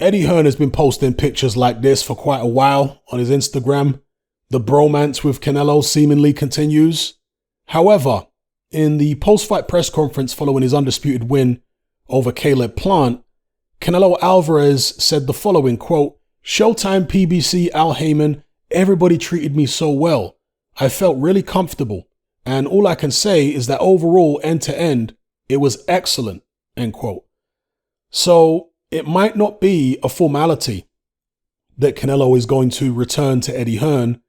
Eddie Hearn has been posting pictures like this for quite a while on his Instagram. The bromance with Canelo seemingly continues. However, in the post-fight press conference following his undisputed win over Caleb Plant, Canelo Alvarez said the following, quote, "Showtime PBC Al Heyman, everybody treated me so well. I felt really comfortable. And all I can say is that overall, end to end, it was excellent," end quote. So it might not be a formality that Canelo is going to return to Eddie Hearn,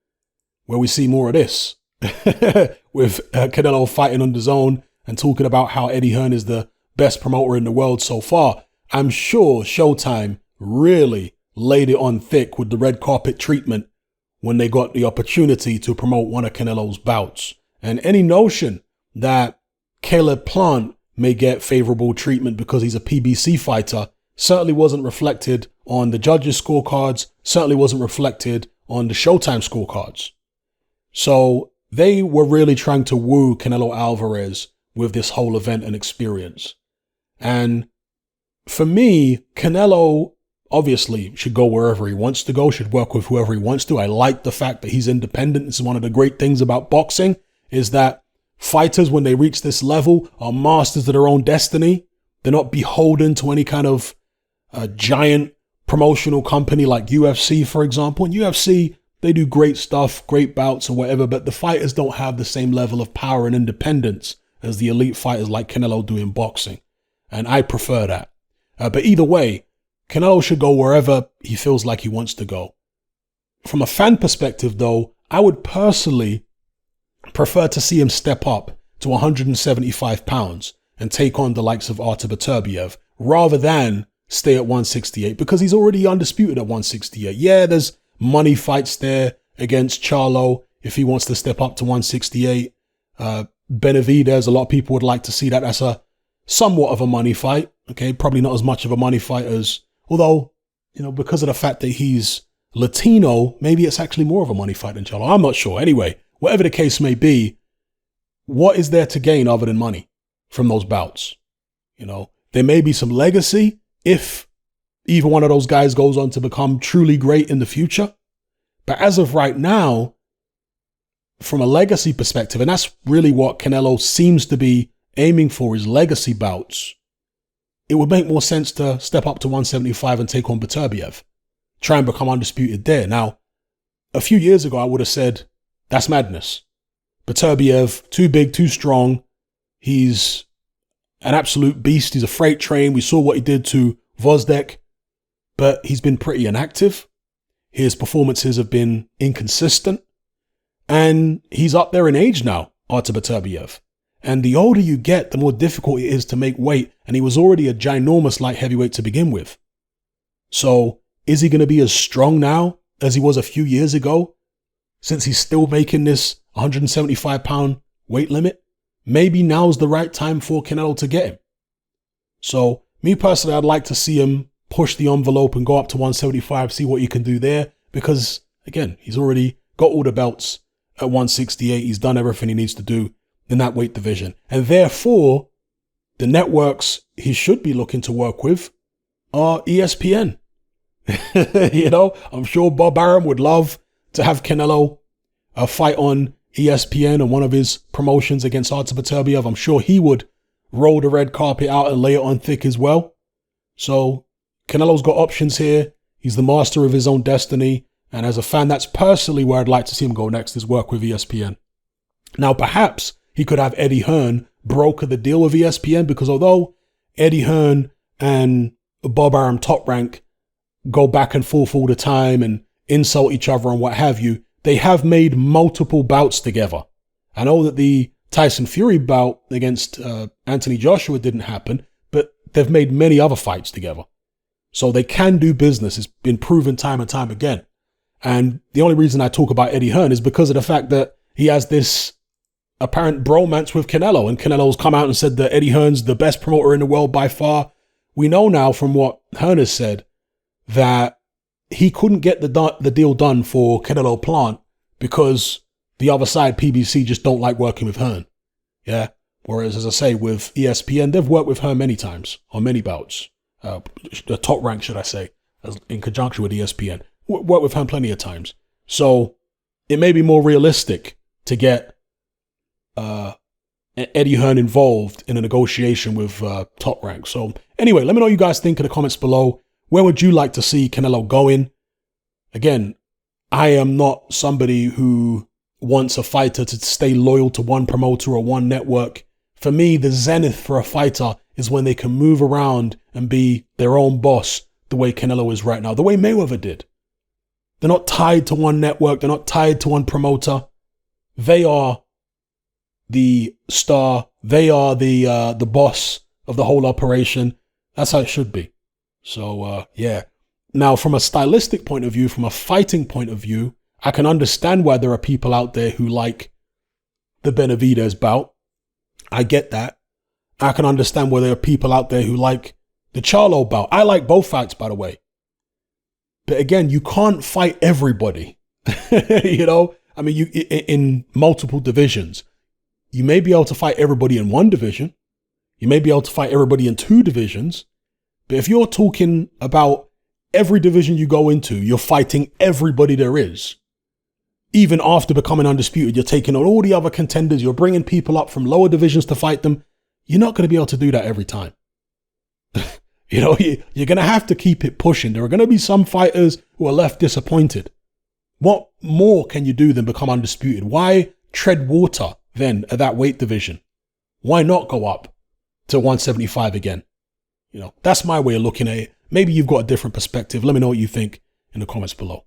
where we see more of this, with Canelo fighting on DAZN and talking about how Eddie Hearn is the best promoter in the world so far. I'm sure Showtime really laid it on thick with the red carpet treatment when they got the opportunity to promote one of Canelo's bouts. And any notion that Caleb Plant may get favorable treatment because he's a PBC fighter certainly wasn't reflected on the judges' scorecards, certainly wasn't reflected on the Showtime scorecards. So they were really trying to woo Canelo Alvarez with this whole event and experience. And for me, Canelo obviously should go wherever he wants to go, should work with whoever he wants to. I like the fact that he's independent. It's one of the great things about boxing is that fighters, when they reach this level, are masters of their own destiny. They're not beholden to any kind of giant promotional company like UFC, for example. In UFC, they do great stuff, great bouts or whatever, but the fighters don't have the same level of power and independence as the elite fighters like Canelo do in boxing. And I prefer that. But either way, Canelo should go wherever he feels like he wants to go. From a fan perspective, though, I would personally prefer to see him step up to 175 pounds and take on the likes of Artur Beterbiev rather than stay at 168 because he's already undisputed at 168. Yeah, there's money fights there against Charlo if he wants to step up to 168. Benavidez, a lot of people would like to see that as a somewhat of a money fight. Okay, probably not as much of a money fight as, although, you know, because of the fact that he's Latino, maybe it's actually more of a money fight than Charlo. I'm not sure. Anyway, whatever the case may be, what is there to gain other than money from those bouts? You know, there may be some legacy if either one of those guys goes on to become truly great in the future. But as of right now, from a legacy perspective, and that's really what Canelo seems to be aiming for, is legacy bouts, it would make more sense to step up to 175 and take on Beterbiev. Try and become undisputed there. Now, a few years ago, I would have said, that's madness. Beterbiev, too big, too strong. He's an absolute beast. He's a freight train. We saw what he did to Vozdek, but he's been pretty inactive. His performances have been inconsistent. And he's up there in age now, Artur Beterbiev. And the older you get, the more difficult it is to make weight. And he was already a ginormous light heavyweight to begin with. So is he going to be as strong now as he was a few years ago? Since he's still making this 175 pound weight limit, maybe now's the right time for Canelo to get him. So me personally, I'd like to see him push the envelope and go up to 175, see what he can do there. Because again, he's already got all the belts at 168. He's done everything he needs to do in that weight division. And therefore, the networks he should be looking to work with are ESPN. You know, I'm sure Bob Arum would love to have Canelo fight on ESPN and one of his promotions against Artur Beterbiev. I'm sure he would roll the red carpet out and lay it on thick as well. So Canelo's got options here. He's the master of his own destiny. And as a fan, that's personally where I'd like to see him go next, is work with ESPN. Now, perhaps he could have Eddie Hearn broker the deal with ESPN, because although Eddie Hearn and Bob Arum Top Rank go back and forth all the time and insult each other and what have you, they have made multiple bouts together. I know that the Tyson Fury bout against Anthony Joshua didn't happen, but they've made many other fights together. So they can do business. It's been proven time and time again. And the only reason I talk about Eddie Hearn is because of the fact that he has this apparent bromance with Canelo, and Canelo's come out and said that Eddie Hearn's the best promoter in the world by far. We know now from what Hearn has said that he couldn't get the deal done for Canelo Plant because the other side, PBC, just don't like working with Hearn. Yeah. Whereas, as I say, with ESPN, they've worked with Hearn many times on many bouts. The Top Rank, should I say. in conjunction with ESPN. Worked with Hearn plenty of times. So it may be more realistic to get Eddie Hearn involved in a negotiation with Top Rank. So anyway, let me know what you guys think in the comments below. Where would you like to see Canelo going? Again, I am not somebody who wants a fighter to stay loyal to one promoter or one network. For me, the zenith for a fighter is when they can move around and be their own boss the way Canelo is right now, the way Mayweather did. They're not tied to one network. They're not tied to one promoter. They are the star. They are the boss of the whole operation. That's how it should be. So, yeah. Now, from a stylistic point of view, from a fighting point of view, I can understand why there are people out there who like the Benavidez bout. I get that. I can understand why there are people out there who like the Charlo bout. I like both fights, by the way. But again, you can't fight everybody. You know, I mean, in multiple divisions, you may be able to fight everybody in one division. You may be able to fight everybody in two divisions. But if you're talking about every division you go into, you're fighting everybody there is. Even after becoming undisputed, you're taking on all the other contenders. You're bringing people up from lower divisions to fight them. You're not going to be able to do that every time. You know, you're going to have to keep it pushing. There are going to be some fighters who are left disappointed. What more can you do than become undisputed? Why tread water then at that weight division? Why not go up to 175 again? You know, that's my way of looking at it. Maybe you've got a different perspective. Let me know what you think in the comments below.